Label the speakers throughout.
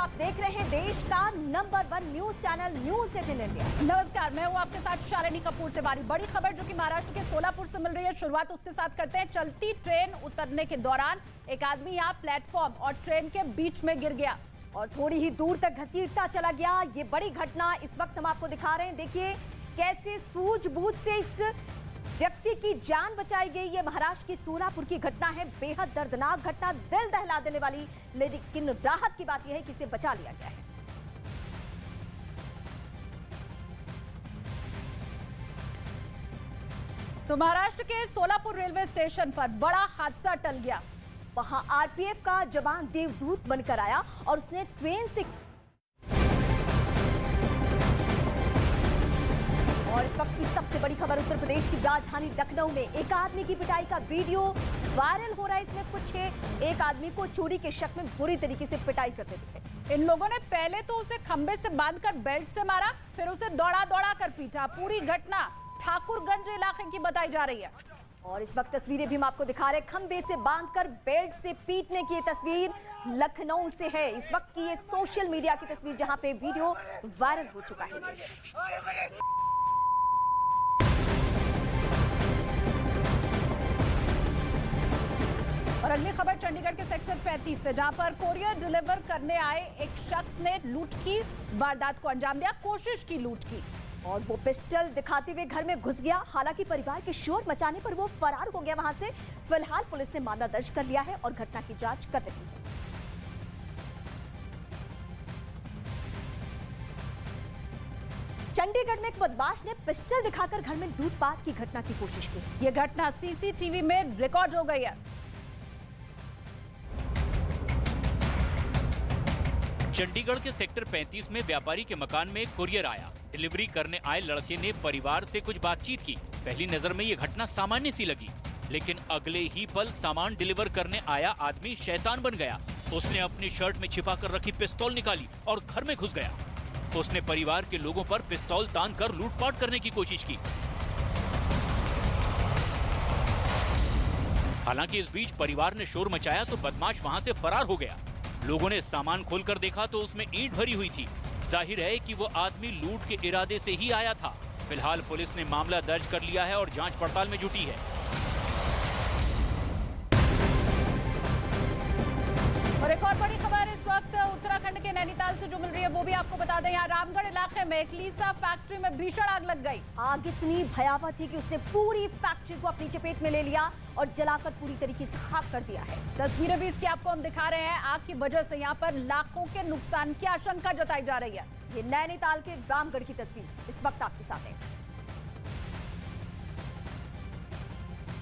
Speaker 1: आप देख रहे हैं देश का number 1 news channel news 18 India.
Speaker 2: नमस्कार, मैं हूं आपके साथ शालिनी कपूर तिवारी। बड़ी खबर जो कि महाराष्ट्र के सोलापुर से मिल रही है, शुरुआत उसके साथ करते हैं। चलती ट्रेन उतरने के दौरान एक आदमी यहाँ प्लेटफॉर्म और ट्रेन के बीच में गिर गया
Speaker 1: और थोड़ी ही दूर तक घसीटता चला गया। ये बड़ी घटना इस वक्त हम आपको दिखा रहे हैं। देखिए कैसे सूझबूझ से इस व्यक्ति की जान बचाई गई। ये महाराष्ट्र की सोलापुर की घटना है। बेहद दर्दनाक घटना, दिल दहला देने वाली, लेकिन राहत की बात यह है कि इसे बचा लिया गया है।
Speaker 2: तो महाराष्ट्र के सोलापुर रेलवे स्टेशन पर बड़ा हादसा टल गया।
Speaker 1: वहां आरपीएफ का जवान देवदूत बनकर आया और उसने ट्रेन से, और इस वक्त की सबसे बड़ी खबर उत्तर प्रदेश की राजधानी लखनऊ में एक आदमी की पिटाई का वीडियो वायरल हो रहा है। इसमें कुछ एक आदमी को चोरी के शक में बुरी तरीके से पिटाई करते दिखे।
Speaker 2: इन लोगों ने पहले तो उसे खंबे से बांधकर बेल्ट से मारा, फिर उसे दौड़ा दौड़ा कर पीटा। पूरी घटना ठाकुरगंज इलाके की बताई जा रही है।
Speaker 1: और इस वक्त तस्वीरें भी हम आपको दिखा रहे हैं। खंबे से बांधकर बेल्ट से पीटने की तस्वीर लखनऊ से है। इस वक्त की ये सोशल मीडिया की तस्वीर जहां पे वीडियो वायरल हो चुका है।
Speaker 2: और अगली खबर चंडीगढ़ के सेक्टर 35 से, जहां पर कोरियर डिलीवर करने आए एक शख्स ने लूट की वारदात को अंजाम दिया, कोशिश की लूट की,
Speaker 1: और वो पिस्टल दिखाते हुए घर में घुस गया। हालांकि परिवार के शोर मचाने पर वो फरार हो गया वहां से। फिलहाल पुलिस ने मामला दर्ज कर लिया है और घटना की जांच कर रही है। चंडीगढ़ में एक बदमाश ने पिस्टल दिखाकर घर में लूटपाट की घटना की कोशिश की।
Speaker 2: ये घटना सीसीटीवी में रिकॉर्ड हो गई है।
Speaker 3: चंडीगढ़ के सेक्टर 35 में व्यापारी के मकान में कुरियर आया। डिलीवरी करने आए लड़के ने परिवार से कुछ बातचीत की। पहली नजर में ये घटना सामान्य सी लगी, लेकिन अगले ही पल सामान डिलीवर करने आया आदमी शैतान बन गया। उसने अपनी शर्ट में छिपा कर रखी पिस्तौल निकाली और घर में घुस गया। उसने परिवार के लोगों पर पिस्तौल तान कर लूटपाट करने की कोशिश की। हालांकि इस बीच परिवार ने शोर मचाया तो बदमाश वहां से फरार हो गया। लोगों ने सामान खोलकर देखा तो उसमें ईंट भरी हुई थी। जाहिर है कि वो आदमी लूट के इरादे से ही आया था। फिलहाल पुलिस ने मामला दर्ज कर लिया है और जांच पड़ताल में जुटी है।
Speaker 2: और एक और बड़ी खबर इस वक्त उत्तराखंड के नैनीताल से जो मिल रही है वो भी आपको बता दें। यहाँ रामगढ़ इलाके में एक लीसा फैक्ट्री में भीषण आग लग गई।
Speaker 1: आग इतनी भयावह थी कि उसने पूरी फैक्ट्री को अपनी चपेट में ले लिया और जलाकर पूरी तरीके से खाक कर दिया है।
Speaker 2: तस्वीरें भी इसकी आपको हम दिखा रहे हैं। आग की वजह से यहाँ पर लाखों के नुकसान की आशंका जताई जा रही है।
Speaker 1: ये नैनीताल के रामगढ़ की तस्वीर इस वक्त आपके सामने।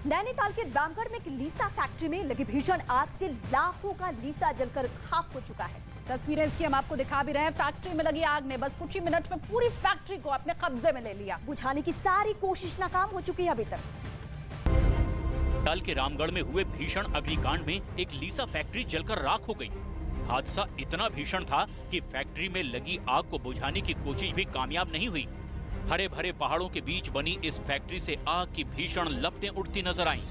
Speaker 1: नैनीताल के रामगढ़ में एक लीसा फैक्ट्री में लगी भीषण आग से लाखों का लीसा जलकर खाक हो चुका है।
Speaker 2: तस्वीरें इसकी हम आपको दिखा भी रहे हैं। फैक्ट्री में लगी आग ने बस कुछ ही मिनट में पूरी फैक्ट्री को अपने कब्जे में ले लिया।
Speaker 1: बुझाने की सारी कोशिश नाकाम हो चुकी है अभी तक।
Speaker 3: नैनीताल के रामगढ़ में हुए भीषण अग्निकांड में एक लीसा फैक्ट्री जलकर राख हो गई। हादसा इतना भीषण था कि फैक्ट्री में लगी आग को बुझाने की कोशिश भी कामयाब नहीं हुई। हरे भरे पहाड़ों के बीच बनी इस फैक्ट्री से आग की भीषण लपटें उठती नजर आईं,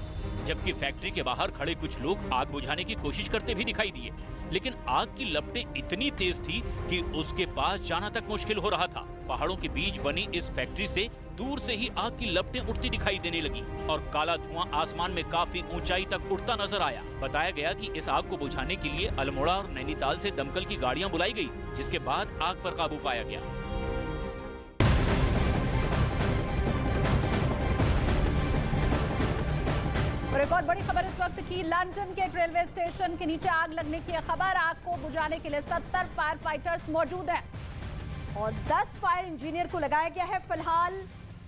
Speaker 3: जबकि फैक्ट्री के बाहर खड़े कुछ लोग आग बुझाने की कोशिश करते भी दिखाई दिए। लेकिन आग की लपटें इतनी तेज थी कि उसके पास जाना तक मुश्किल हो रहा था। पहाड़ों के बीच बनी इस फैक्ट्री से दूर से ही आग की लपटें उठती दिखाई देने लगी और काला धुआं आसमान में काफी ऊंचाई तक उठता नजर आया। बताया गया कि इस आग को बुझाने के लिए अल्मोड़ा और नैनीताल से दमकल की गाड़ियां बुलाई गई, जिसके बाद आग पर काबू पाया गया।
Speaker 2: और एक और बड़ी खबर इस वक्त की, लंदन के एक रेलवे स्टेशन के नीचे आग लगने की खबर। आग को बुझाने के लिए 70 फायर फाइटर्स मौजूद हैं
Speaker 1: और 10 फायर इंजीनियर को लगाया गया है। फिलहाल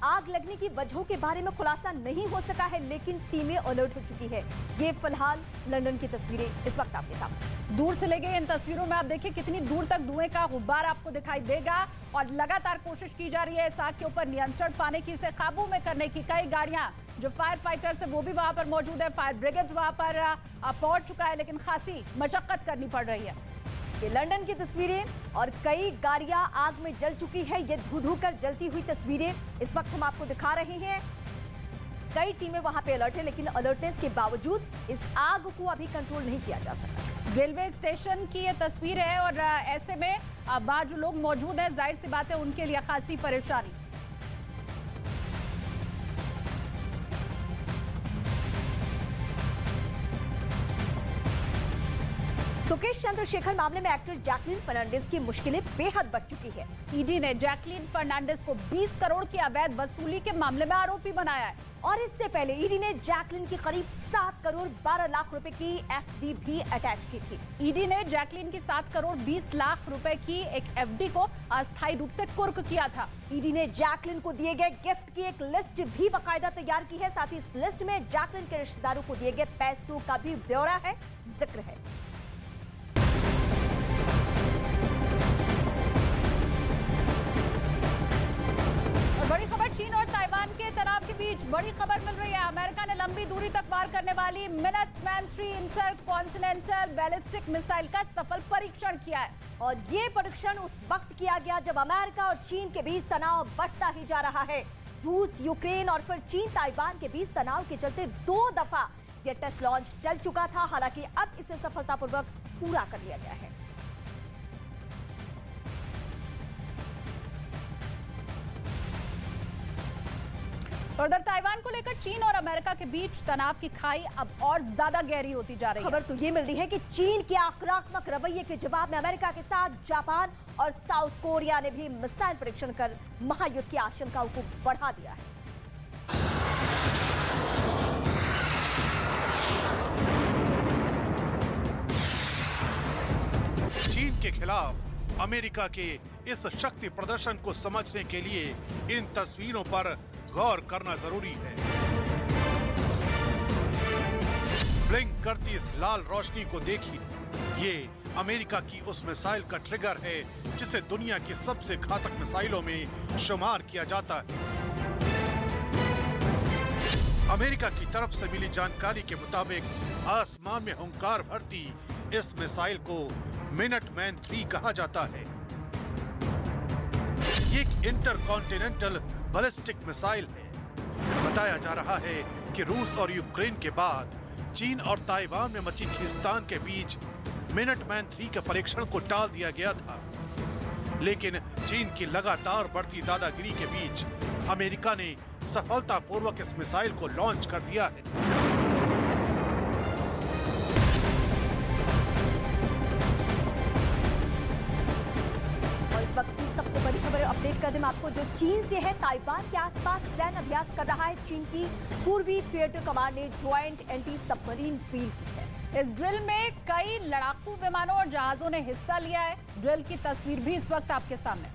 Speaker 1: आग लगने की वजहों के बारे में खुलासा नहीं हो सका है, लेकिन टीमें अलर्ट हो चुकी है। ये फिलहाल लंदन की तस्वीरें इस वक्त आपके सामने।
Speaker 2: दूर से ले गए इन तस्वीरों में आप देखिए कितनी दूर तक धुएं का गुब्बार आपको दिखाई देगा और लगातार कोशिश की जा रही है इस आग के ऊपर नियंत्रण पाने की, इसे काबू में करने की। कई गाड़ियां जो फायर फाइटर्स है वो भी वहां पर मौजूद है। फायर ब्रिगेड वहां पर पहुंच चुका है, लेकिन खासी मशक्कत करनी पड़ रही है।
Speaker 1: ये लंदन की तस्वीरें और कई गाड़ियां आग में जल चुकी है। ये धू धू कर जलती हुई तस्वीरें इस वक्त हम आपको दिखा रहे हैं। कई टीमें वहां पे अलर्ट है, लेकिन अलर्टनेस के बावजूद इस आग को अभी कंट्रोल नहीं किया जा सका।
Speaker 2: रेलवे स्टेशन की ये तस्वीर है और ऐसे में बाहर जो लोग मौजूद हैं, जाहिर सी बात है उनके लिए खासी परेशानी।
Speaker 1: सुकेश चंद्रशेखर मामले में एक्टर जैकलीन फर्नांडिस की मुश्किलें बेहद बढ़ चुकी है।
Speaker 2: ईडी ने जैकलीन फर्नांडिस को 20 करोड़ की अवैध वसूली के मामले में आरोपी बनाया है
Speaker 1: और इससे पहले ईडी ने जैकलीन की करीब 7 करोड़ 12 लाख रुपए की एफडी भी अटैच की थी।
Speaker 2: ईडी ने जैकलीन की 7 करोड़ 20 लाख रुपए की एक एफडी को अस्थायी रूप से कुर्क किया था।
Speaker 1: ईडी ने जैकलीन को दिए गए गिफ्ट की एक लिस्ट भी बाकायदा तैयार की है। साथ ही इस लिस्ट में जैकलीन के रिश्तेदारों को दिए गए पैसों का भी ब्यौरा है, जिक्र है।
Speaker 2: बड़ी खबर चीन और ताइवान के तनाव के बीच बड़ी खबर मिल रही है। अमेरिका ने लंबी दूरी तक वार करने वाली मिनटमैन 3 इंटरकॉन्टिनेंटल बैलिस्टिक मिसाइल का सफल परीक्षण किया है।
Speaker 1: और ये परीक्षण उस वक्त किया गया जब अमेरिका और चीन के बीच तनाव बढ़ता ही जा रहा है। रूस, यूक्रेन और फिर चीन ताइवान के बीच तनाव के चलते 2 दफा ये टेस्ट लॉन्च टल चुका था। हालांकि अब इसे सफलतापूर्वक पूरा कर लिया गया है।
Speaker 2: उधर ताइवान को लेकर चीन और अमेरिका के बीच तनाव की खाई अब और ज्यादा गहरी होती जा रही है।
Speaker 1: खबर तो ये मिल रही है कि चीन के आक्रामक रवैये के जवाब में अमेरिका के साथ जापान और साउथ कोरिया ने भी मिसाइल परीक्षण कर महायुद्ध की आशंकाओं को बढ़ा दिया है।
Speaker 4: चीन के खिलाफ अमेरिका के इस शक्ति प्रदर्शन को समझने के लिए इन तस्वीरों पर गौर करना जरूरी है। ब्लिंक करती इस लाल रोशनी को देखिए, ये अमेरिका की उस मिसाइल का ट्रिगर है जिसे दुनिया की सबसे घातक मिसाइलों में शुमार किया जाता है। अमेरिका की तरफ से मिली जानकारी के मुताबिक आसमान में हुंकार भरती इस मिसाइल को मिनटमैन 3 कहा जाता है। ये एक इंटरकॉन्टिनेंटल बैलिस्टिक मिसाइल है। बताया जा रहा है कि रूस और यूक्रेन के बाद चीन और ताइवान में मची खींचतान के बीच मिनटमैन 3 के परीक्षण को टाल दिया गया था, लेकिन चीन की लगातार बढ़ती दादागिरी के बीच अमेरिका ने सफलतापूर्वक इस मिसाइल को लॉन्च कर दिया है।
Speaker 1: वक्त की सबसे बड़ी खबर अपडेट कर दें आपको, जो चीन से है। ताइवान के आसपास सैन्य अभ्यास कर रहा है चीन की पूर्वी थिएटर कमांड ने ज्वाइंट एंटी सबमरीन ड्रिल की है।
Speaker 2: इस ड्रिल में कई लड़ाकू विमानों और जहाजों ने हिस्सा लिया है। ड्रिल की तस्वीर भी इस वक्त आपके सामने।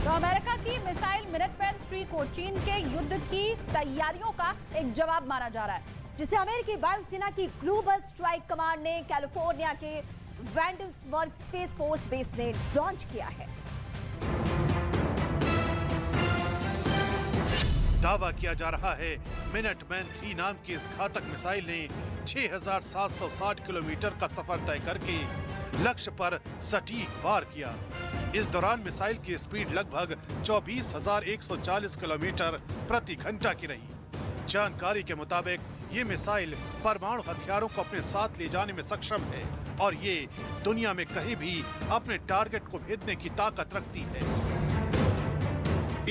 Speaker 2: तो अमेरिका की मिसाइल मिनटमैन 3 को चीन के युद्ध की तैयारियों का एक जवाब माना जा रहा है,
Speaker 1: जिसे अमेरिकी वायुसेना की ग्लोबल स्ट्राइक कमांड ने कैलिफोर्निया के वैंडल्सबर्ग स्पेस फोर्स बेस ने लॉन्च किया है।
Speaker 4: दावा किया जा रहा है मिनटमैन 3 नाम की इस घातक मिसाइल ने 6,760 किलोमीटर का सफर तय करके लक्ष्य पर सटीक वार किया। इस दौरान मिसाइल की स्पीड लगभग 24,140 किलोमीटर प्रति घंटा की रही। जानकारी के मुताबिक ये मिसाइल परमाणु हथियारों को अपने साथ ले जाने में सक्षम है और ये दुनिया में कहीं भी अपने टारगेट को भेदने की ताकत रखती है।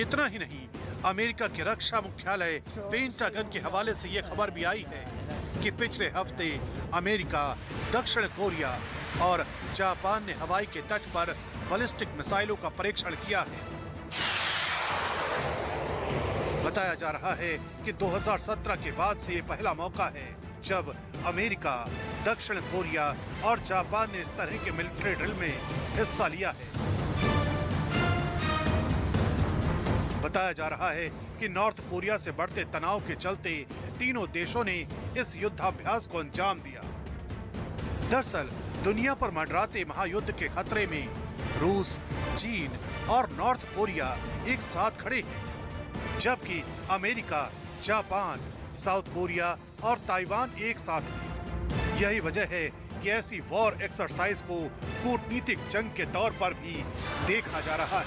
Speaker 4: इतना ही नहीं, अमेरिका के रक्षा मुख्यालय पेंटागन के हवाले से ये खबर भी आई है कि पिछले हफ्ते अमेरिका, दक्षिण कोरिया और जापान ने हवाई के तट पर बैलिस्टिक मिसाइलों का परीक्षण किया है। बताया जा रहा है कि 2017 के बाद से ये पहला मौका है जब अमेरिका, दक्षिण कोरिया और जापान ने इस तरह के मिलिट्री ड्रिल में हिस्सा लिया है। बताया जा रहा है कि नॉर्थ कोरिया से बढ़ते तनाव के चलते तीनों देशों ने इस युद्धाभ्यास को अंजाम दिया। दरअसल दुनिया पर मंडराते महायुद्ध के खतरे में रूस, चीन और नॉर्थ कोरिया एक साथ खड़े हैं, जबकि अमेरिका, जापान, साउथ कोरिया और ताइवान एक साथ हैं। यही वजह है कि ऐसी वॉर एक्सरसाइज को कूटनीतिक जंग के तौर पर भी देखा जा रहा है।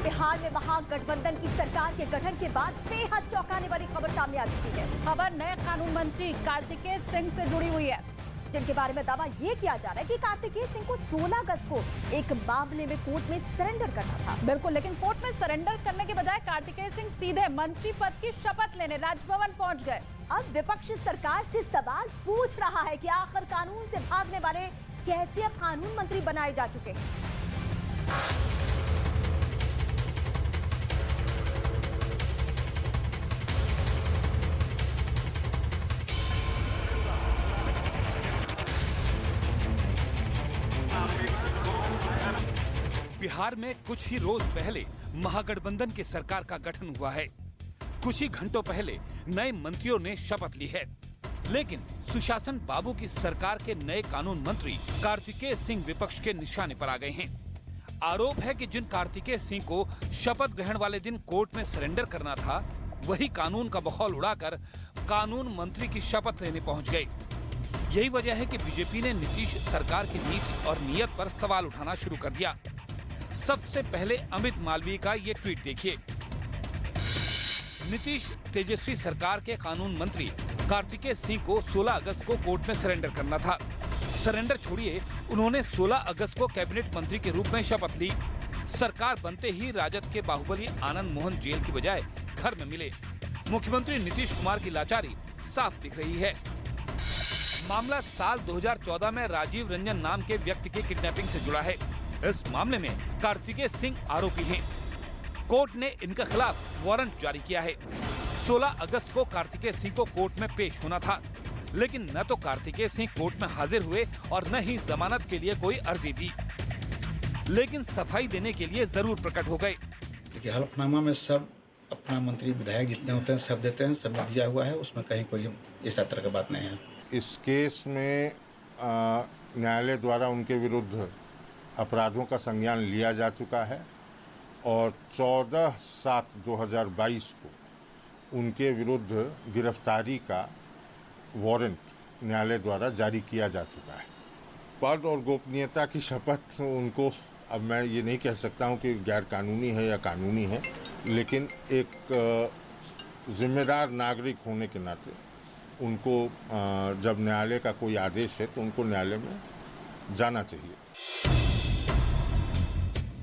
Speaker 1: बिहार में महागठबंधन की सरकार के गठन के बाद बेहद चौंकाने वाली खबर सामने आ चुकी है।
Speaker 2: खबर नए कानून मंत्री कार्तिकेय सिंह से जुड़ी हुई है,
Speaker 1: जिनके बारे में दावा ये किया जा रहा है कि कार्तिकेय सिंह को 16 अगस्त को एक मामले में कोर्ट में सरेंडर करना था।
Speaker 2: बिल्कुल, लेकिन कोर्ट में सरेंडर करने के बजाय कार्तिकेय सिंह सीधे मंत्री पद की शपथ लेने राजभवन पहुंच गए।
Speaker 1: अब विपक्ष सरकार से सवाल पूछ रहा है कि आखिर कानून से भागने वाले कैसे अब कानून मंत्री बनाए जा चुके हैं।
Speaker 5: बिहार में कुछ ही रोज पहले महागठबंधन की सरकार का गठन हुआ है। कुछ ही घंटों पहले नए मंत्रियों ने शपथ ली है, लेकिन सुशासन बाबू की सरकार के नए कानून मंत्री कार्तिकेय सिंह विपक्ष के निशाने पर आ गए हैं। आरोप है कि जिन कार्तिकेय सिंह को शपथ ग्रहण वाले दिन कोर्ट में सरेंडर करना था, वही कानून का बखौल उड़ाकर कानून मंत्री की शपथ लेने पहुंच गए। यही वजह है कि बीजेपी ने नीतीश सरकार की नीति और नीयत पर सवाल उठाना शुरू कर दिया। सबसे पहले अमित मालवीय का ये ट्वीट देखिए। नीतीश तेजस्वी सरकार के कानून मंत्री कार्तिकेय सिंह को 16 अगस्त को कोर्ट में सरेंडर करना था। सरेंडर छोड़िए, उन्होंने 16 अगस्त को कैबिनेट मंत्री के रूप में शपथ ली। सरकार बनते ही राजद के बाहुबली आनंद मोहन जेल की बजाय घर में मिले। मुख्यमंत्री नीतीश कुमार की लाचारी साफ दिख रही है। मामला साल 2014 में राजीव रंजन नाम के व्यक्ति की किडनैपिंग से जुड़ा है। इस मामले में कार्तिकेय सिंह आरोपी हैं। कोर्ट ने इनके खिलाफ वारंट जारी किया है। 16 अगस्त को कार्तिकेय सिंह को कोर्ट में पेश होना था, लेकिन न तो कार्तिकेय सिंह कोर्ट में हाजिर हुए और न ही जमानत के लिए कोई अर्जी दी, लेकिन सफाई देने के लिए जरूर प्रकट हो गए।
Speaker 6: देखिए, हलफनामा में सब अपना मंत्री विधायक जितने होते हैं सब देते हैं, सब दिया हुआ है, उसमें कहीं कोई इस तरह का बात नहीं है।
Speaker 7: इस केस में न्यायालय द्वारा उनके विरुद्ध अपराधों का संज्ञान लिया जा चुका है और 14/7/2022 को उनके विरुद्ध गिरफ्तारी का वारंट न्यायालय द्वारा जारी किया जा चुका है। पद और गोपनीयता की शपथ उनको, अब मैं ये नहीं कह सकता हूं कि गैर कानूनी है या कानूनी है, लेकिन एक जिम्मेदार नागरिक होने के नाते उनको जब न्यायालय का कोई आदेश है तो उनको न्यायालय में जाना चाहिए।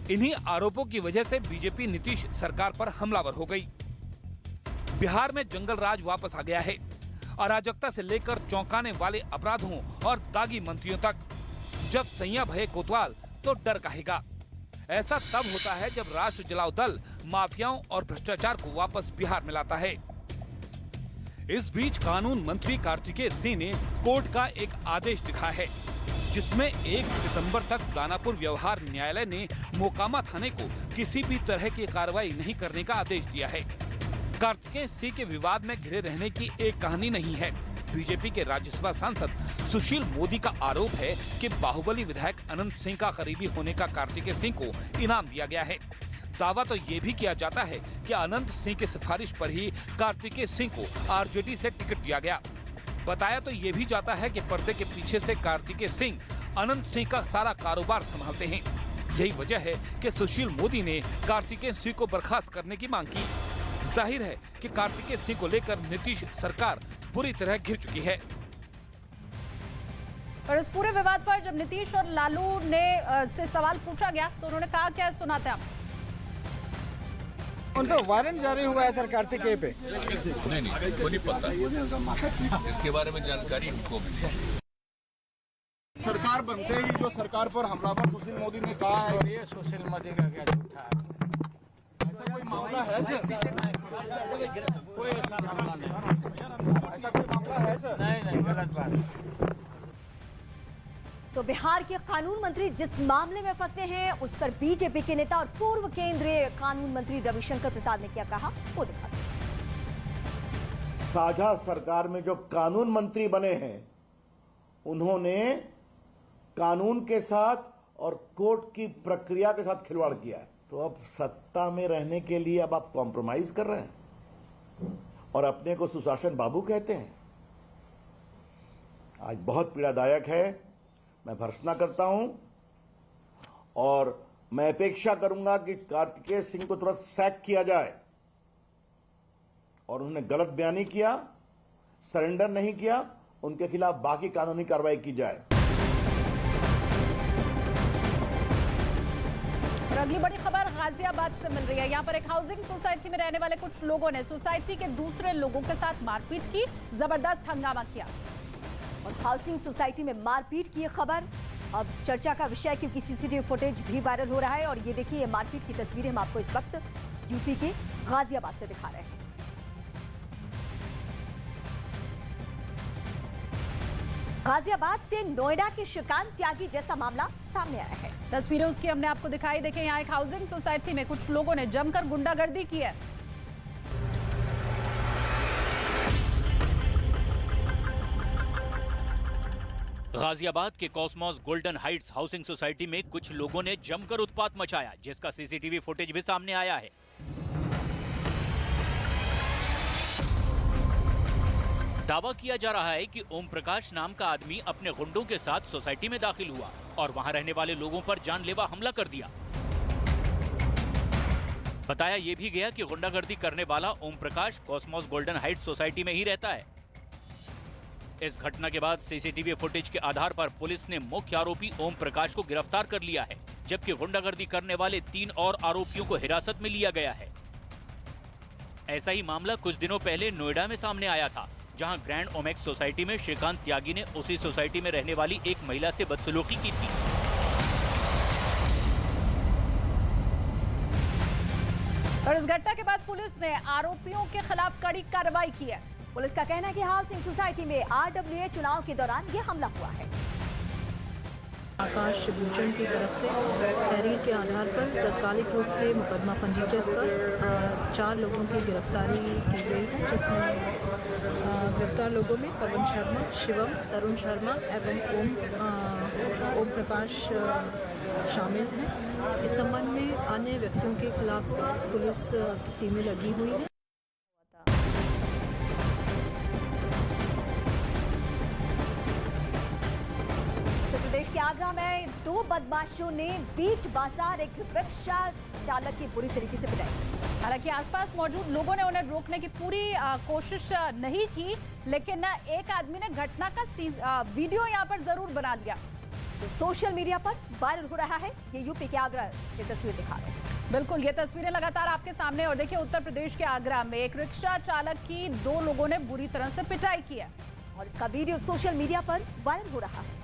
Speaker 5: इन्हीं आरोपों की वजह से बीजेपी नीतीश सरकार पर हमलावर हो गई। बिहार में जंगल राज वापस आ गया है। अराजकता से लेकर चौंकाने वाले अपराधों और दागी मंत्रियों तक। जब सैया भये कोतवाल तो डर काहेगा। ऐसा तब होता है जब राष्ट्र जलाओ दल माफियाओं और भ्रष्टाचार को वापस बिहार में लाता है। इस बीच कानून मंत्री कार्तिकेय सिंह ने कोर्ट का एक आदेश दिखा है, जिसमें 1 सितंबर तक दानापुर व्यवहार न्यायालय ने मोकामा थाने को किसी भी तरह की कार्रवाई नहीं करने का आदेश दिया है। कार्तिकेय सिंह के विवाद में घिरे रहने की एक कहानी नहीं है। बीजेपी के राज्यसभा सांसद सुशील मोदी का आरोप है कि बाहुबली विधायक अनंत सिंह का करीबी होने का कार्तिकेय सिंह को इनाम दिया गया है। दावा तो ये भी किया जाता है कि अनंत सिंह की सिफारिश पर ही कार्तिकेय सिंह को आरजेडी से टिकट दिया गया। बताया तो ये भी जाता है कि पर्दे के पीछे से कार्तिकेय सिंह अनंत सिंह का सारा कारोबार संभालते हैं। यही वजह है कि सुशील मोदी ने कार्तिकेय सिंह को बर्खास्त करने की मांग की। जाहिर है कि कार्तिकेय सिंह को लेकर नीतीश सरकार पूरी तरह घिर चुकी है।
Speaker 2: और इस पूरे विवाद पर जब नीतीश और लालू ने से सवाल पूछा गया तो उन्होंने कहा, क्या सुनाते हैं आप?
Speaker 8: उनका वारंट जारी हुआ है सर कार्तिकेय पे।
Speaker 9: नहीं को नहीं पता, इसके बारे में जानकारी हमको
Speaker 10: सरकार बनते ही जो सरकार पर हमलावर सुशील मोदी ने कहा है, ये सुशील मोदी का क्या झूठा है, ऐसा कोई मामला है सर? कोई ऐसा मामला नहीं, ऐसा कोई मामला है सर? नहीं, गलत बात।
Speaker 1: तो बिहार के कानून मंत्री जिस मामले में फंसे हैं, उस पर बीजेपी के नेता और पूर्व केंद्रीय कानून मंत्री रविशंकर प्रसाद ने क्या कहा, वो दिखा दें।
Speaker 11: साझा सरकार में जो कानून मंत्री बने हैं, उन्होंने कानून के साथ और कोर्ट की प्रक्रिया के साथ खिलवाड़ किया है। तो अब सत्ता में रहने के लिए अब आप कॉम्प्रोमाइज कर रहे हैं। और अपने को सुशासन बाबू कहते हैं। आज बहुत पीड़ादायक है। मैं भर्त्सना करता हूं और मैं अपेक्षा करूंगा कि कार्तिकेय सिंह को तुरंत सैक किया जाए और उन्होंने गलत बयानी किया, सरेंडर नहीं किया, उनके खिलाफ बाकी कानूनी कार्रवाई की जाए।
Speaker 2: और अगली बड़ी खबर गाजियाबाद से मिल रही है। यहाँ पर एक हाउसिंग सोसाइटी में रहने वाले कुछ लोगों ने सोसाइटी के दूसरे लोगों के साथ मारपीट की, जबरदस्त हंगामा किया।
Speaker 1: और हाउसिंग सोसाइटी में मारपीट की खबर अब चर्चा का विषय, क्योंकि सीसीटीवी फुटेज भी वायरल हो रहा है। और ये देखिए, ये मारपीट की तस्वीरें हम आपको इस वक्त यूपी के गाजियाबाद से दिखा रहे हैं। गाजियाबाद से नोएडा के श्रीकांत त्यागी जैसा मामला सामने आया है।
Speaker 2: तस्वीरें उसकी हमने आपको दिखाई। देखें, यहाँ एक हाउसिंग सोसाइटी में कुछ लोगों ने जमकर गुंडागर्दी की है।
Speaker 3: गाजियाबाद के Cosmos golden Heights housing society में कुछ लोगों ने जमकर उत्पात मचाया, जिसका सीसीटीवी फुटेज भी सामने आया है। दावा किया जा रहा है कि ओम प्रकाश नाम का आदमी अपने गुंडों के साथ सोसाइटी में दाखिल हुआ और वहां रहने वाले लोगों पर जानलेवा हमला कर दिया। बताया यह भी गया कि गुंडागर्दी करने वाला Om Prakash Cosmos golden Heights society में ही रहता है। इस घटना के बाद सीसीटीवी फुटेज के आधार पर पुलिस ने मुख्य आरोपी ओम प्रकाश को गिरफ्तार कर लिया है, जबकि गुंडागर्दी करने वाले 3 और आरोपियों को हिरासत में लिया गया है। ऐसा ही मामला कुछ दिनों पहले नोएडा में सामने आया था, जहां ग्रैंड ओमेक्स सोसाइटी में श्रीकांत त्यागी ने उसी सोसाइटी में रहने वाली एक महिला से बदसलूकी की थी।
Speaker 2: और इस घटना के बाद पुलिस ने आरोपियों के खिलाफ कड़ी कार्रवाई की है।
Speaker 1: पुलिस का कहना है कि हाउसिंग सोसाइटी में RWA चुनाव के दौरान ये हमला हुआ है।
Speaker 12: आकाश भूषण की तरफ से तहरीर के आधार पर तत्कालिक रूप से मुकदमा पंजीकृत कर 4 लोगों की गिरफ्तारी की गई है, जिसमें गिरफ्तार लोगों में पवन शर्मा, शिवम, तरुण शर्मा एवं ओम प्रकाश शामिल हैं। इस संबंध में अन्य व्यक्तियों के खिलाफ पुलिस की टीमें लगी हुई हैं।
Speaker 1: प्रदेश के आगरा में 2 बदमाशों ने बीच बाजार एक रिक्शा चालक की बुरी तरीके से पिटाई।
Speaker 2: हालांकि आसपास मौजूद लोगों ने उन्हें रोकने की पूरी कोशिश नहीं की, लेकिन एक आदमी ने घटना का वीडियो यहां पर जरूर बना दिया,
Speaker 1: तो सोशल मीडिया पर वायरल हो रहा है। ये यूपी के आगरा से तस्वीर दिखा रहे हैं।
Speaker 2: बिल्कुल, ये तस्वीरें लगातार आपके सामने। और देखिए, उत्तर प्रदेश के आगरा में एक रिक्शा चालक की 2 लोगों ने बुरी तरह से पिटाई की है
Speaker 1: और इसका वीडियो सोशल मीडिया पर वायरल हो रहा है।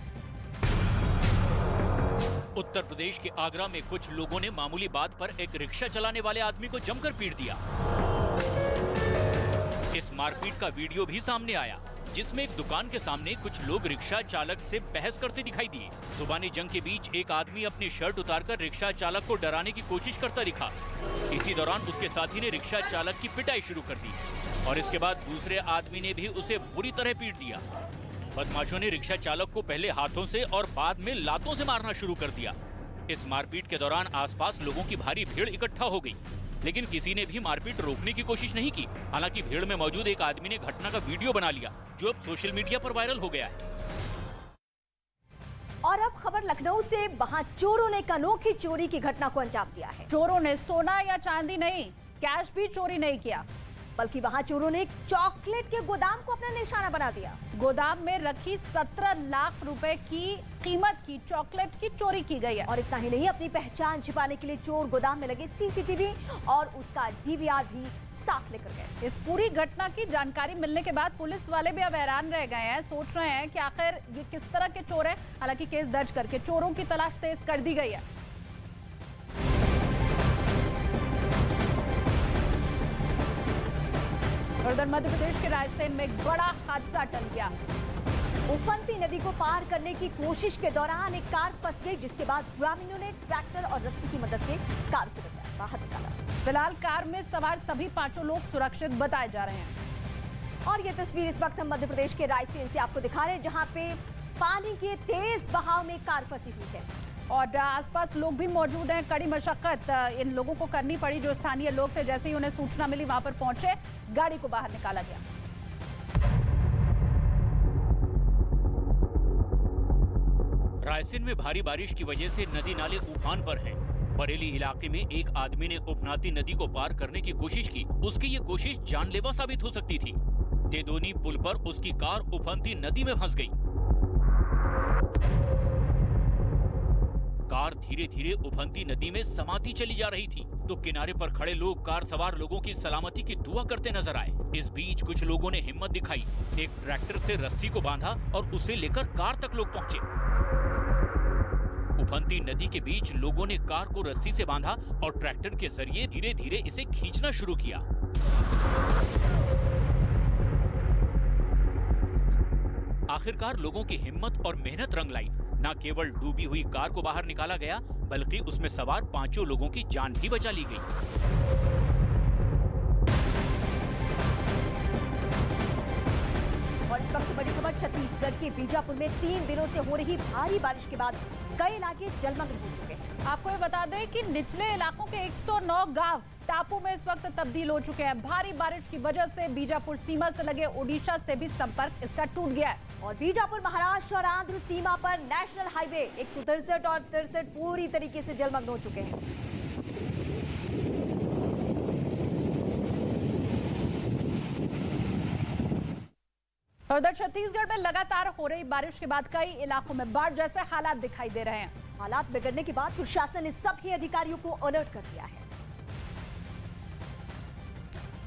Speaker 3: उत्तर प्रदेश के आगरा में कुछ लोगों ने मामूली बात पर एक रिक्शा चलाने वाले आदमी को जमकर पीट दिया। इस मारपीट का वीडियो भी सामने आया, जिसमें एक दुकान के सामने कुछ लोग रिक्शा चालक से बहस करते दिखाई दिए। जुबानी जंग के बीच एक आदमी अपनी शर्ट उतारकर रिक्शा चालक को डराने की कोशिश करता दिखा। इसी दौरान उसके साथी ने रिक्शा चालक की पिटाई शुरू कर दी और इसके बाद दूसरे आदमी ने भी उसे बुरी तरह पीट दिया। बदमाशों ने रिक्शा चालक को पहले हाथों से और बाद में लातों से मारना शुरू कर दिया। इस मारपीट के दौरान आसपास लोगों की भारी भीड़ इकट्ठा हो गई, लेकिन किसी ने भी मारपीट रोकने की कोशिश नहीं की। हालांकि भीड़ में मौजूद एक आदमी ने घटना का वीडियो बना लिया, जो अब सोशल मीडिया पर वायरल हो गया है।
Speaker 1: और अब खबर लखनऊ से, वहां चोरों ने एक अनोखी चोरी की घटना को अंजाम दिया है।
Speaker 2: चोरों ने सोना या चांदी नहीं, कैश भी चोरी नहीं किया,
Speaker 1: बल्कि वहां चोरों ने एक चॉकलेट के गोदाम को अपना निशाना बना दिया।
Speaker 2: गोदाम में रखी 17 लाख रुपए की कीमत की चॉकलेट की चोरी की गई है।
Speaker 1: और इतना ही नहीं, अपनी पहचान छिपाने के लिए चोर गोदाम में लगे सीसीटीवी और उसका DVR भी साथ लेकर गए।
Speaker 2: इस पूरी घटना की जानकारी मिलने के बाद पुलिस वाले भी अब हैरान रह गए हैं, सोच रहे हैं कि आखिर ये किस तरह के चोर हैं। हालांकि केस दर्ज करके चोरों की तलाश तेज कर दी गई है। उधर मध्य प्रदेश के रायसेन में एक बड़ा हादसा टल गया।
Speaker 1: उफनती नदी को पार करने की कोशिश के दौरान एक कार फंस गई, जिसके बाद ग्रामीणों ने ट्रैक्टर और रस्सी की मदद से कार को बचाया, बाहर निकाला।
Speaker 2: फिलहाल कार में सवार सभी 5 लोग सुरक्षित बताए जा रहे हैं।
Speaker 1: और ये तस्वीर इस वक्त हम मध्य प्रदेश के रायसेन से आपको दिखा रहे हैं, जहां पे पानी के तेज बहाव में कार फंसी हुई है।
Speaker 2: और आसपास लोग भी मौजूद हैं। कड़ी मशक्कत इन लोगों को करनी पड़ी। जो स्थानीय लोग थे, जैसे ही उन्हें सूचना मिली वहां पर पहुंचे, गाड़ी को बाहर निकाला गया।
Speaker 3: रायसेन में भारी बारिश की वजह से नदी नाले उफान पर हैं। बरेली इलाके में एक आदमी ने उफनाती नदी को पार करने की कोशिश की। उसकी ये कोशिश जानलेवा साबित हो सकती थी। तेदोनी पुल पर उसकी कार उफनती नदी में फंस गई। कार धीरे धीरे उफनती नदी में समाती चली जा रही थी, तो किनारे पर खड़े लोग कार सवार लोगों की सलामती की दुआ करते नजर आए। इस बीच कुछ लोगों ने हिम्मत दिखाई, एक ट्रैक्टर से रस्सी को बांधा और उसे लेकर कार तक लोग पहुंचे। उफनती नदी के बीच लोगों ने कार को रस्सी से बांधा और ट्रैक्टर के जरिए धीरे धीरे इसे खींचना शुरू किया। आखिरकार लोगों की हिम्मत और मेहनत रंग लाई। न केवल डूबी हुई कार को बाहर निकाला गया, बल्कि उसमें सवार 5 लोगों की जान भी बचा ली गई।
Speaker 1: और इस वक्त बड़ी खबर छत्तीसगढ़ के बीजापुर में 3 दिनों से हो रही भारी बारिश के बाद कई इलाके जलमग्न हो चुके हैं।
Speaker 2: आपको ये बता दें कि निचले इलाकों के 109 गांव टापू में इस वक्त तब्दील हो चुके हैं। भारी बारिश की वजह से बीजापुर सीमा से लगे ओडिशा से भी संपर्क इसका टूट गया है।
Speaker 1: और बीजापुर महाराष्ट्र और आंध्र सीमा पर नेशनल हाईवे 163 और 63 पूरी तरीके से जलमग्न हो चुके हैं।
Speaker 2: उधर छत्तीसगढ़ में लगातार हो रही बारिश के बाद कई इलाकों में बाढ़ जैसे हालात दिखाई दे रहे हैं।
Speaker 1: हालात बिगड़ने के बाद प्रशासन ने सभी अधिकारियों को अलर्ट कर दिया है।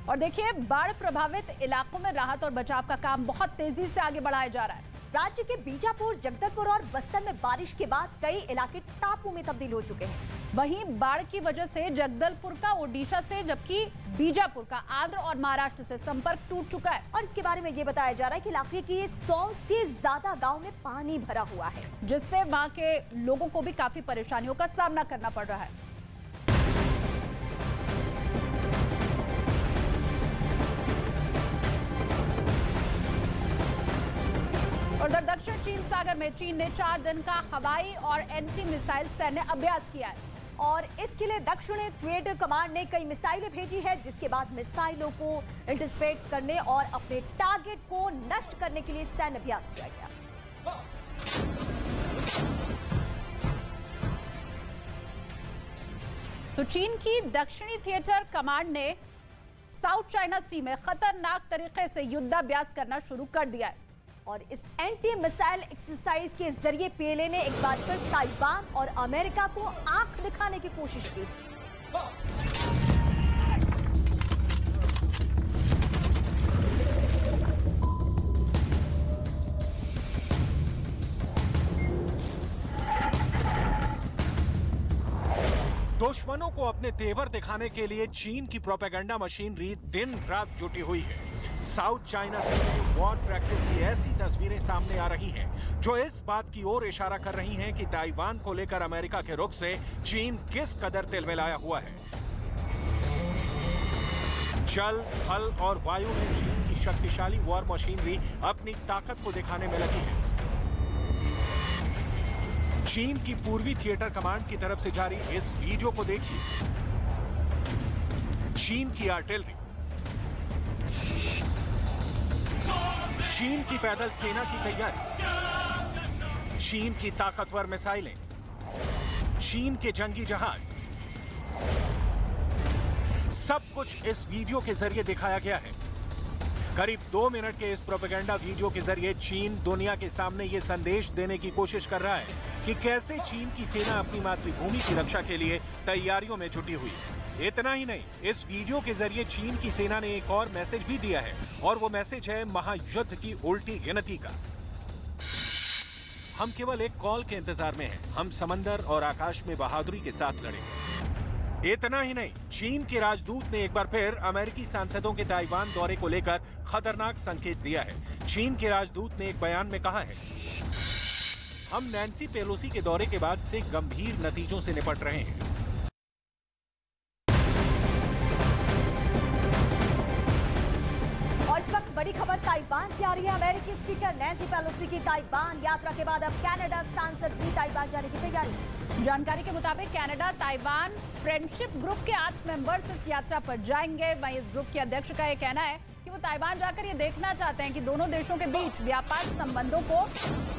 Speaker 2: और देखिए, बाढ़ प्रभावित इलाकों में राहत और बचाव का काम बहुत तेजी से आगे बढ़ाया जा रहा है।
Speaker 1: राज्य के बीजापुर, जगदलपुर और बस्तर में बारिश के बाद कई इलाके टापू में तब्दील हो चुके हैं।
Speaker 2: वहीं बाढ़ की वजह से जगदलपुर का ओडिशा से, जबकि बीजापुर का आंध्र और महाराष्ट्र से संपर्क टूट चुका है।
Speaker 1: और इसके बारे में ये बताया जा रहा है कि इलाके के 100 से ज्यादा गांव में पानी भरा हुआ है,
Speaker 2: जिससे वहां के लोगों को भी काफी परेशानियों का सामना करना पड़ रहा है। उधर दक्षिण चीन सागर में चीन ने 4 दिन का हवाई और एंटी मिसाइल सैन्य अभ्यास किया है।
Speaker 1: और इसके लिए दक्षिणी थिएटर कमांड ने कई मिसाइलें भेजी है, जिसके बाद मिसाइलों को इंटरसेप्ट करने और अपने टारगेट को नष्ट करने के लिए सैन्य अभ्यास किया गया।
Speaker 2: तो चीन की दक्षिणी थिएटर कमांड ने साउथ चाइना सी में खतरनाक तरीके से युद्धाभ्यास करना शुरू कर दिया है।
Speaker 1: और इस एंटी मिसाइल एक्सरसाइज के जरिए पीएलए ने एक बार फिर ताइवान और अमेरिका को आंख दिखाने की कोशिश की।
Speaker 13: दुश्मनों को अपने तेवर दिखाने के लिए चीन की प्रोपेगेंडा मशीनरी दिन रात जुटी हुई है। साउथ चाइना सी में वॉर प्रैक्टिस की ऐसी तस्वीरें सामने आ रही हैं, जो इस बात की ओर इशारा कर रही हैं कि ताइवान को लेकर अमेरिका के रुख से चीन किस कदर तिलमिलाया हुआ है। जल, थल और वायु में चीन की शक्तिशाली वॉर मशीनरी अपनी ताकत को दिखाने में लगी है। चीन की पूर्वी थिएटर कमांड की तरफ से जारी इस वीडियो को देखिए। चीन की आर्टिलरी, चीन की पैदल सेना की तैयारी, चीन की ताकतवर मिसाइलें, चीन के जंगी जहाज, सब कुछ इस वीडियो के जरिए दिखाया गया है। करीब 2 मिनट के इस प्रोपेगेंडा वीडियो के जरिए चीन दुनिया के सामने ये संदेश देने की कोशिश कर रहा है कि कैसे चीन की सेना अपनी मातृभूमि की रक्षा के लिए तैयारियों में जुटी हुई है। इतना ही नहीं, इस वीडियो के जरिए चीन की सेना ने एक और मैसेज भी दिया है, और वो मैसेज है महायुद्ध की उल्टी गिनती का। हम केवल एक कॉल के इंतजार में हैं। हम समंदर और आकाश में बहादुरी के साथ लड़ेंगे। इतना ही नहीं, चीन के राजदूत ने एक बार फिर अमेरिकी सांसदों के ताइवान दौरे को लेकर खतरनाक संकेत दिया है। चीन के राजदूत ने एक बयान में कहा है, हम नैन्सी पेलोसी के दौरे के बाद से गंभीर नतीजों से निपट रहे हैं।
Speaker 1: और इस वक्त बड़ी खबर ताइवान से आ रही है। अमेरिकी स्पीकर नैंसी पेलोसी की ताइवान यात्रा के बाद अब कनाडा सांसद भी ताइवान जाने की तैयारी।
Speaker 2: जानकारी के मुताबिक कनाडा ताइवान फ्रेंडशिप ग्रुप के 8 मेंबर्स इस यात्रा पर जाएंगे। वहीं इस ग्रुप के अध्यक्ष का यह कहना है कि वो ताइवान जाकर ये देखना चाहते हैं कि दोनों देशों के बीच व्यापार संबंधों को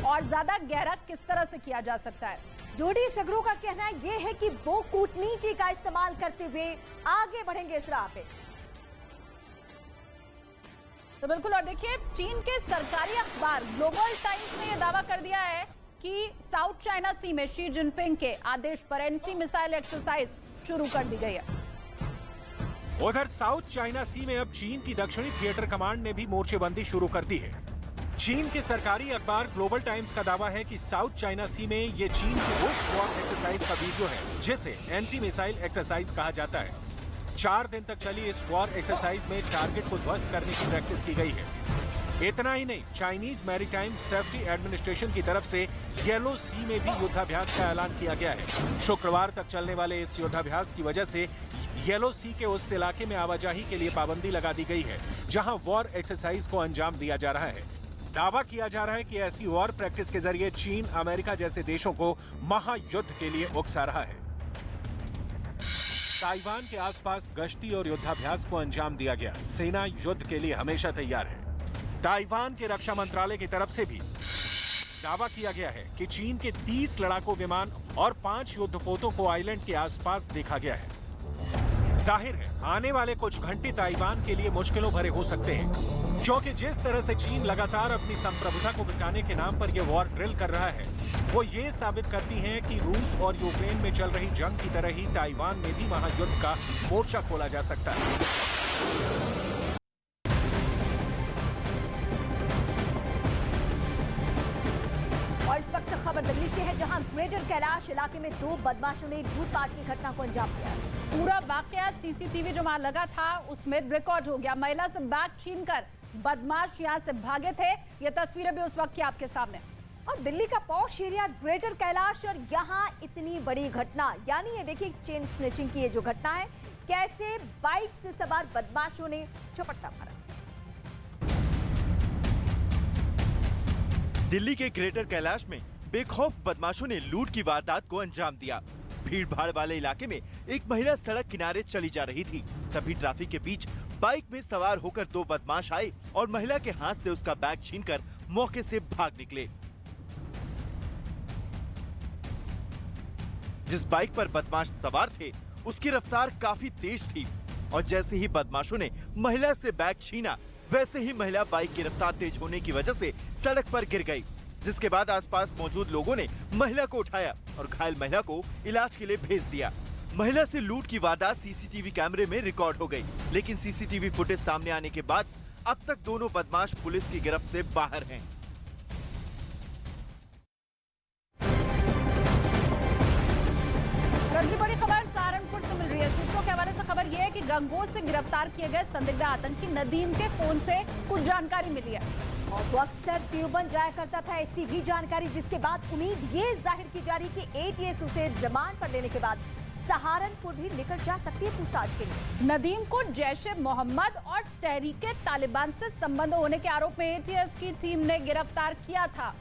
Speaker 2: और ज्यादा गहरा किस तरह से किया जा सकता है।
Speaker 1: जोडी सगरू का कहना ये है कि वो कूटनीति का इस्तेमाल करते हुए आगे बढ़ेंगे इस राह पे।
Speaker 2: तो बिल्कुल, और देखिए चीन के सरकारी अखबार ग्लोबल टाइम्स ने यह दावा कर दिया है कि साउथ चाइना सी में शी जिनपिंग के आदेश पर एंटी मिसाइल एक्सरसाइज शुरू कर दी गई है।
Speaker 13: उधर साउथ चाइना सी में अब चीन की दक्षिणी थिएटर कमांड ने भी मोर्चेबंदी शुरू कर दी है। चीन के सरकारी अखबार ग्लोबल टाइम्स का दावा है कि साउथ चाइना सी में ये चीन की उस वॉर एक्सरसाइज का वीडियो है जिसे एंटी मिसाइल एक्सरसाइज कहा जाता है। 4 दिन तक चली इस वॉर एक्सरसाइज में टारगेट को ध्वस्त करने की प्रैक्टिस की गई है। इतना ही नहीं, चाइनीज मैरीटाइम सेफ्टी एडमिनिस्ट्रेशन की तरफ से येलो सी में भी युद्धाभ्यास का ऐलान किया गया है। शुक्रवार तक चलने वाले इस युद्धाभ्यास की वजह से येलो सी के उस इलाके में आवाजाही के लिए पाबंदी लगा दी गई है जहां वॉर एक्सरसाइज को अंजाम दिया जा रहा है। दावा किया जा रहा है कि ऐसी वॉर प्रैक्टिस के जरिए चीन अमेरिका जैसे देशों को महायुद्ध के लिए उकसा रहा है। ताइवान के आसपास गश्ती और युद्धाभ्यास को अंजाम दिया गया। सेना युद्ध के लिए हमेशा तैयार है। ताइवान के रक्षा मंत्रालय की तरफ से भी दावा किया गया है कि चीन के 30 लड़ाकू विमान और 5 युद्धपोतों को आइलैंड के आसपास देखा गया है। जाहिर है आने वाले कुछ घंटे ताइवान के लिए मुश्किलों भरे हो सकते हैं, क्योंकि जिस तरह से चीन लगातार अपनी संप्रभुता को बचाने के नाम पर यह वॉर ड्रिल कर रहा है, वो ये साबित करती है कि रूस और यूक्रेन में चल रही जंग की तरह ही ताइवान में भी महायुद्ध का मोर्चा खोला जा सकता है।
Speaker 1: और इस वक्त खबर दिल्ली से है, जहां ग्रेटर कैलाश इलाके में 2 बदमाशों ने लूटपाट की घटना को अंजाम दिया।
Speaker 2: पूरा वाकया सीसीटीवी जो वहां लगा था उसमें रिकॉर्ड हो गया। महिला से बैग छीनकर बदमाश यहां से भागे थे। ये तस्वीरें भी उस वक्त की आपके सामने।
Speaker 1: और दिल्ली का पॉश एरिया ग्रेटर कैलाश और यहाँ इतनी बड़ी घटना, यानी ये देखिए चेन स्नैचिंग की ये जो घटना है, कैसे बाइक से सवार बदमाशों ने चपट्टा मारा।
Speaker 14: दिल्ली के ग्रेटर कैलाश में बेखौफ बदमाशों ने लूट की वारदात को अंजाम दिया। भीड़ भाड़ वाले इलाके में एक महिला सड़क किनारे चली जा रही थी, तभी ट्रैफिक के बीच बाइक में सवार होकर 2 बदमाश आए और महिला के हाथ से उसका बैग छीनकर मौके से भाग निकले। जिस बाइक पर बदमाश सवार थे उसकी रफ्तार काफी तेज थी और जैसे ही बदमाशों ने महिला से बैग छीना, वैसे ही महिला बाइक की रफ्तार तेज होने की वजह से सड़क पर गिर गई, जिसके बाद आसपास मौजूद लोगों ने महिला को उठाया और घायल महिला को इलाज के लिए भेज दिया। महिला से लूट की वारदात सीसीटीवी कैमरे में रिकॉर्ड हो गई, लेकिन सीसीटीवी फुटेज सामने आने के बाद अब तक दोनों बदमाश पुलिस की गिरफ्त से बाहर हैं।
Speaker 2: अगली बड़ी खबर सहारनपुर से मिल रही है। सूत्रों के हवाले से खबर यह है कि गंगोह से गिरफ्तार किए गए संदिग्ध आतंकी नदीम के फोन से कुछ जानकारी मिली है।
Speaker 1: और वो अक्सर देवबंद जाया करता था, ऐसी भी जानकारी जिसके बाद उम्मीद ये जाहिर की जा रही कि एटीएस उसे रिमांड पर लेने के बाद सहारनपुर भी लेकर जा सकती है पूछताछ के लिए।
Speaker 2: नदीम को जैश-ए मोहम्मद और तहरीके तालिबान से संबंध होने के आरोप में एटीएस की टीम ने गिरफ्तार किया था।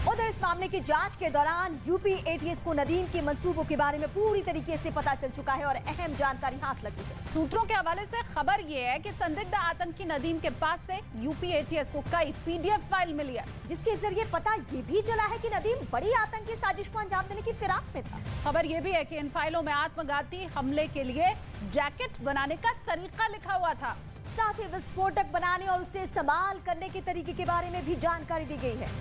Speaker 1: उधर इस मामले की जांच के दौरान यूपी एटीएस को नदीम के मंसूबों के बारे में पूरी तरीके से पता चल चुका है और अहम जानकारी हाथ लगी है।
Speaker 2: सूत्रों के हवाले से खबर ये है कि संदिग्ध आतंकी नदीम के पास से यूपी एटीएस को कई पीडीएफ फाइल मिली है,
Speaker 1: जिसके जरिए पता ये भी चला है कि नदीम बड़ी आतंकी साजिश को अंजाम देने की फिराक में था।
Speaker 2: खबर ये भी है कि इन फाइलों में आत्मघाती हमले के लिए जैकेट बनाने का तरीका लिखा हुआ था।
Speaker 1: साथ ही विस्फोटक बनाने और उसे इस्तेमाल करने के तरीके के बारे में भी जानकारी दी गई है।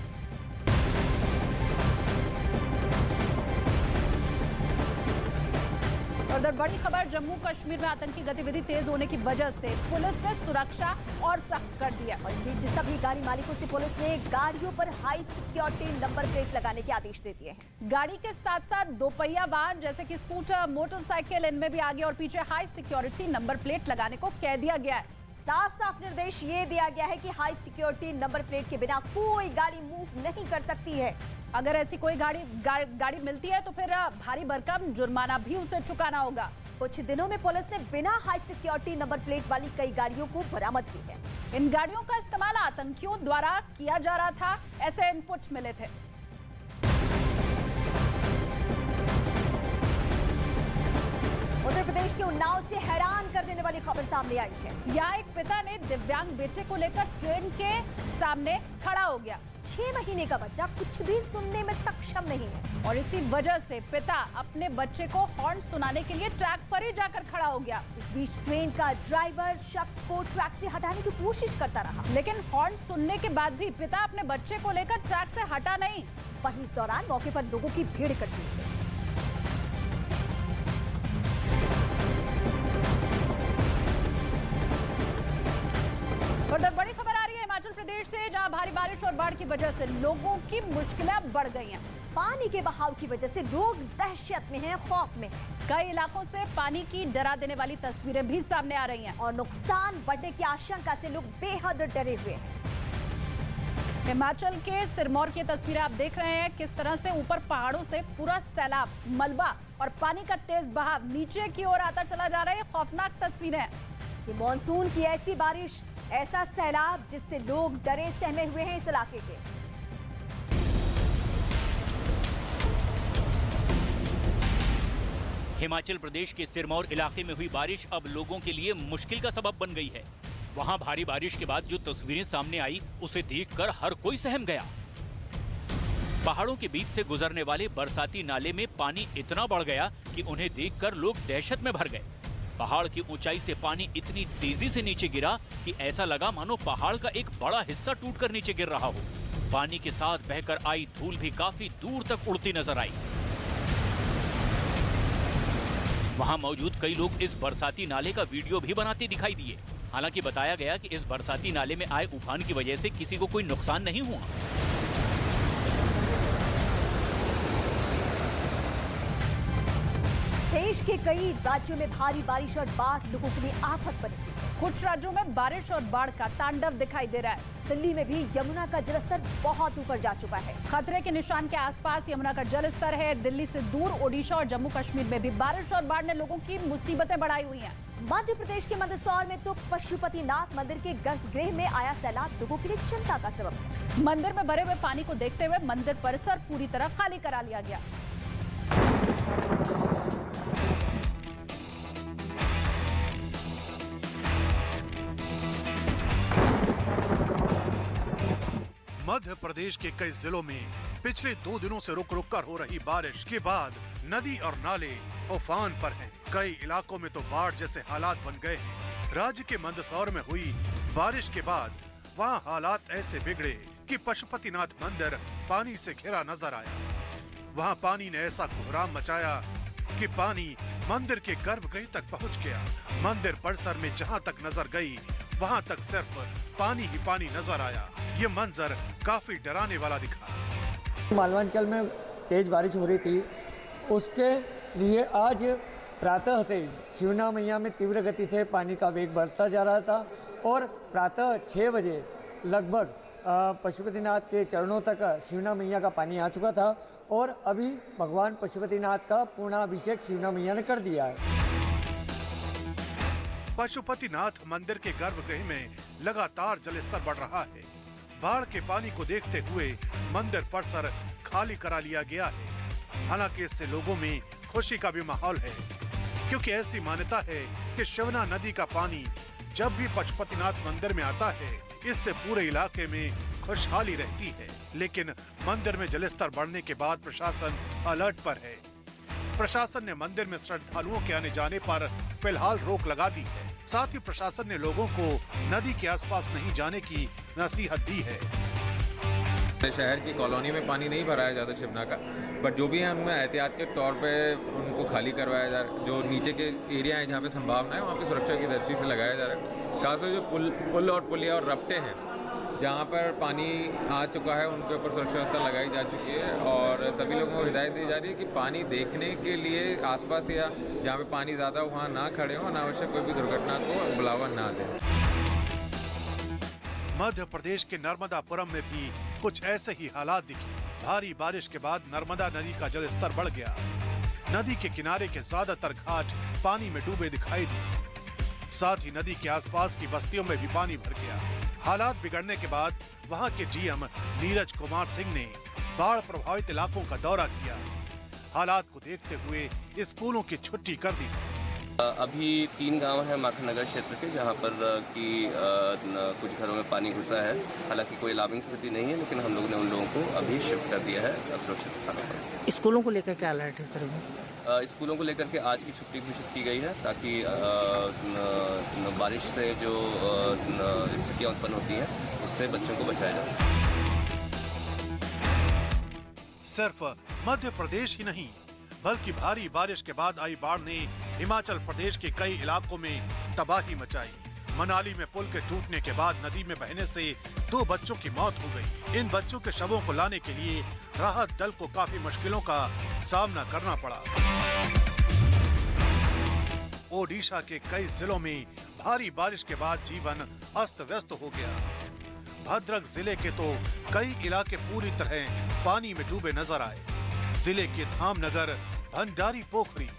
Speaker 2: उधर बड़ी खबर, जम्मू कश्मीर में आतंकी गतिविधि तेज होने की वजह से पुलिस ने सुरक्षा और सख्त कर दिया।
Speaker 1: और इस बीच सभी गाड़ी मालिकों से पुलिस ने गाड़ियों पर हाई सिक्योरिटी नंबर प्लेट लगाने के आदेश दे दिए हैं।
Speaker 2: गाड़ी के साथ साथ 2 पहिया वाहन जैसे कि स्कूटर, मोटरसाइकिल, इनमें भी आगे और पीछे हाई सिक्योरिटी नंबर प्लेट लगाने को कह दिया गया है।
Speaker 1: साफ साफ निर्देश ये दिया गया है कि हाई सिक्योरिटी नंबर प्लेट के बिना कोई गाड़ी मूव नहीं कर सकती है।
Speaker 2: अगर ऐसी कोई गाड़ी मिलती है तो फिर भारी भरकम जुर्माना भी उसे चुकाना होगा।
Speaker 1: कुछ दिनों में पुलिस ने बिना हाई सिक्योरिटी नंबर प्लेट वाली कई गाड़ियों को बरामद की है।
Speaker 2: इन गाड़ियों का इस्तेमाल आतंकियों द्वारा किया जा रहा था, ऐसे इनपुट्स मिले थे।
Speaker 1: उत्तर प्रदेश के उन्नाव से हैरान कर देने वाली खबर सामने आई है।
Speaker 2: यहाँ एक पिता ने दिव्यांग बेटे को लेकर ट्रेन के सामने खड़ा हो गया।
Speaker 1: 6 महीने का बच्चा कुछ भी सुनने में सक्षम नहीं है
Speaker 2: और इसी वजह से पिता अपने बच्चे को हॉर्न सुनाने के लिए ट्रैक पर ही जाकर खड़ा हो गया।
Speaker 1: इस बीच ट्रेन का ड्राइवर शख्स को ट्रैक से हटाने की कोशिश करता रहा,
Speaker 2: लेकिन हॉर्न सुनने के बाद भी पिता अपने बच्चे को लेकर ट्रैक से हटा नहीं।
Speaker 1: वहीं इस दौरान मौके पर लोगों की भीड़ इकट्ठी हुई।
Speaker 2: उधर बड़ी खबर आ रही है हिमाचल प्रदेश से, जहां भारी बारिश और बाढ़ की वजह से लोगों की मुश्किलें बढ़ गई हैं।
Speaker 1: पानी के बहाव की वजह से लोग दहशत में हैं, खौफ में।
Speaker 2: कई इलाकों से पानी की डरा देने वाली तस्वीरें भी सामने आ रही हैं
Speaker 1: और नुकसान बढ़ने की आशंका से लोग बेहद डरे हुए हैं।
Speaker 2: हिमाचल के सिरमौर की तस्वीरें आप देख रहे हैं, किस तरह से ऊपर पहाड़ों से पूरा सैलाब, मलबा और पानी का तेज बहाव नीचे की ओर आता चला जा रहा है। खौफनाक तस्वीरें।
Speaker 1: ये मॉनसून की ऐसी बारिश, ऐसा सैलाब जिससे लोग डरे सहमे हुए हैं इस इलाके के।
Speaker 3: हिमाचल प्रदेश के सिरमौर इलाके में हुई बारिश अब लोगों के लिए मुश्किल का सबब बन गई है। वहां भारी बारिश के बाद जो तस्वीरें सामने आई उसे देखकर हर कोई सहम गया। पहाड़ों के बीच से गुजरने वाले बरसाती नाले में पानी इतना बढ़ गया कि उन्हें देखकर लोग दहशत में भर गए। पहाड़ की ऊंचाई से पानी इतनी तेजी से नीचे गिरा कि ऐसा लगा मानो पहाड़ का एक बड़ा हिस्सा टूटकर नीचे गिर रहा हो। पानी के साथ बहकर आई धूल भी काफी दूर तक उड़ती नजर आई। वहां मौजूद कई लोग इस बरसाती नाले का वीडियो भी बनाते दिखाई दिए। हालांकि बताया गया कि इस बरसाती नाले में आए उफान की वजह से किसी को कोई नुकसान नहीं हुआ।
Speaker 1: देश के कई राज्यों में भारी बारिश और बाढ़ लोगों के लिए आफत बनी हुई है।
Speaker 2: कुछ राज्यों में बारिश और बाढ़ का तांडव दिखाई दे रहा है।
Speaker 1: दिल्ली में भी यमुना का जलस्तर बहुत ऊपर जा चुका है।
Speaker 2: खतरे के निशान के आसपास यमुना का जलस्तर है। दिल्ली से दूर ओडिशा और जम्मू कश्मीर में भी बारिश और बाढ़ ने लोगों की मुसीबतें बढ़ाई हुई हैं।
Speaker 1: मध्य प्रदेश के मंदसौर में तो पशुपतिनाथ मंदिर के गर्भगृह में आया सैलाब लोगों के लिए चिंता का सबब है।
Speaker 2: मंदिर में भरे हुए पानी को देखते हुए मंदिर परिसर पूरी तरह खाली करा लिया गया।
Speaker 4: मध्य प्रदेश के कई जिलों में पिछले 2 दिनों से रुक रुक कर हो रही बारिश के बाद नदी और नाले उफान पर हैं। कई इलाकों में तो बाढ़ जैसे हालात बन गए हैं। राज्य के मंदसौर में हुई बारिश के बाद वहां हालात ऐसे बिगड़े कि पशुपतिनाथ मंदिर पानी से घिरा नजर आया। वहां पानी ने ऐसा कोहराम मचाया कि पानी मंदिर के गर्भगृह तक पहुंच गया। मंदिर परिसर में जहां तक नजर गई वहां तक सिर्फ पानी ही पानी नजर आया। ये मंजर काफी डराने वाला दिखा।
Speaker 8: मालवांचल में तेज बारिश हो रही थी, उसके लिए आज प्रातः से शिवना मैया में तीव्र गति से पानी का वेग बढ़ता जा रहा था और प्रातः 6 बजे लगभग पशुपतिनाथ के चरणों तक शिवना मैया का पानी आ चुका था और अभी भगवान पशुपतिनाथ का पूर्णाभिषेक शिवना मैया ने कर दिया है।
Speaker 4: पशुपतिनाथ मंदिर के गर्भगृह में लगातार जलस्तर बढ़ रहा है। बाढ़ के पानी को देखते हुए मंदिर परिसर खाली करा लिया गया है। हालांकि इससे लोगों में खुशी का भी माहौल है, क्योंकि ऐसी मान्यता है कि शिवना नदी का पानी जब भी पशुपतिनाथ मंदिर में आता है इससे पूरे इलाके में खुशहाली रहती है। लेकिन मंदिर में जलस्तर बढ़ने के बाद प्रशासन अलर्ट पर है। प्रशासन ने मंदिर में श्रद्धालुओं के आने जाने पर फिलहाल रोक लगा दी है। साथ ही प्रशासन ने लोगों को नदी के आसपास नहीं जाने की नसीहत दी है।
Speaker 15: शहर की कॉलोनी में पानी नहीं भराया जाता शिवना का, बट जो भी है उनमें एहतियात के तौर पे उनको खाली करवाया जा रहा है। जो नीचे के एरिया है जहाँ पे संभावना है वहाँ पे सुरक्षा की दृष्टि से लगाया जा रहा है। खासकर जो पुल और पुलिया और रपटे हैं जहाँ पर पानी आ चुका है उनके ऊपर सुरक्षा व्यवस्था लगाई जा चुकी है और सभी लोगों को हिदायत दी जा रही है कि पानी देखने के लिए आसपास या जहाँ पे पानी ज़्यादा वहाँ ना खड़े हों, अनावश्यक कोई भी दुर्घटना को बुलावा ना दें।
Speaker 4: मध्य प्रदेश के नर्मदापुरम में भी कुछ ऐसे ही हालात दिखे। भारी बारिश के बाद नर्मदा नदी का जलस्तर बढ़ गया। नदी के किनारे के ज्यादातर घाट पानी में डूबे दिखाई दिए। साथ ही नदी के आसपास की बस्तियों में भी पानी भर गया। हालात बिगड़ने के बाद वहां के डीएम नीरज कुमार सिंह ने बाढ़ प्रभावित इलाकों का दौरा किया। हालात को देखते हुए स्कूलों की छुट्टी कर दी।
Speaker 16: अभी 3 गांव हैं माखननगर क्षेत्र के जहां पर कि कुछ घरों में पानी घुसा है। हालांकि कोई अलार्मिंग स्थिति नहीं है, लेकिन हम लोगों ने उन लोगों को अभी शिफ्ट कर दिया है सुरक्षित स्थानों पर।
Speaker 17: स्कूलों को लेकर क्या अलर्ट है सर?
Speaker 16: स्कूलों को लेकर के आज की छुट्टी घोषित की गई है ताकि बारिश से जो स्थितियाँ उत्पन्न होती हैं उससे बच्चों को बचाया जा सके।
Speaker 4: सिर्फ मध्य प्रदेश ही नहीं बल्कि भारी बारिश के बाद आई बाढ़ ने हिमाचल प्रदेश के कई इलाकों में तबाही मचाई। मनाली में पुल के टूटने के बाद नदी में बहने से 2 बच्चों की मौत हो गई। इन बच्चों के शवों को लाने के लिए राहत दल को काफी मुश्किलों का सामना करना पड़ा। ओडिशा के कई जिलों में भारी बारिश के बाद जीवन अस्त व्यस्त हो गया। भद्रक जिले के तो कई इलाके पूरी तरह पानी में डूबे नजर आए। जिले के धामनगर, भंडारी पोखरी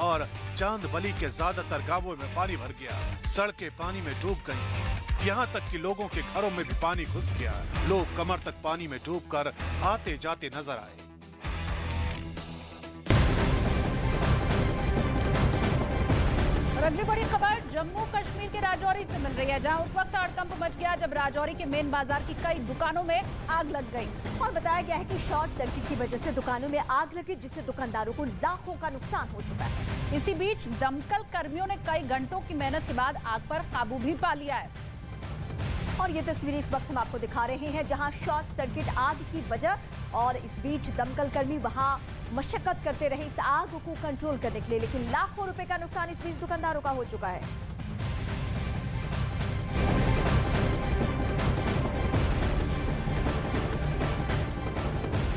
Speaker 4: और चांदबली के ज्यादातर गांवों में पानी भर गया। सड़कें पानी में डूब गईं। यहाँ तक कि लोगों के घरों में भी पानी घुस गया। लोग कमर तक पानी में डूबकर आते जाते नजर आए।
Speaker 2: और अगली बड़ी खबर जम्मू कश्मीर के राजौरी से मिल रही है, जहां उस वक्त हड़कंप मच गया जब राजौरी के मेन बाजार की कई दुकानों में आग लग गई।
Speaker 1: और बताया गया है कि शॉर्ट सर्किट की वजह से दुकानों में आग लगी, जिससे दुकानदारों को लाखों का नुकसान हो चुका है।
Speaker 2: इसी बीच दमकल कर्मियों ने कई घंटों की मेहनत के बाद आग पर काबू भी पा लिया है।
Speaker 1: और ये तस्वीरें इस वक्त हम आपको दिखा रहे हैं जहां शॉर्ट सर्किट आग की वजह, और इस बीच दमकल कर्मी वहां मशक्कत करते रहे इस आग को कंट्रोल करने के लिए, लेकिन लाखों रुपए का नुकसान इस बीच दुकानदारों का हो चुका है।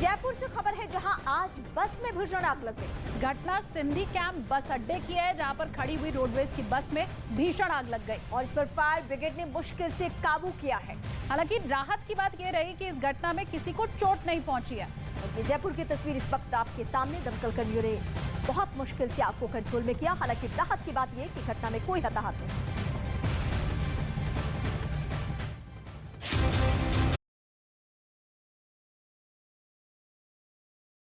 Speaker 1: जयपुर से खबर है जहां आज बस में भीषण आग लग गई।
Speaker 2: घटना सिंधी कैंप बस अड्डे की है, जहां पर खड़ी हुई रोडवेज की बस में भीषण आग लग गई
Speaker 1: और इस पर फायर ब्रिगेड ने मुश्किल से काबू किया है।
Speaker 2: हालांकि राहत की बात यह रही कि इस घटना में किसी को चोट नहीं पहुंची है।
Speaker 1: ये जयपुर की तस्वीर इस वक्त आपके सामने। दमकल कर्मियों ने बहुत मुश्किल से आग को कंट्रोल में किया। हालांकि राहत की बात यह कि घटना में कोई हताहत नहीं।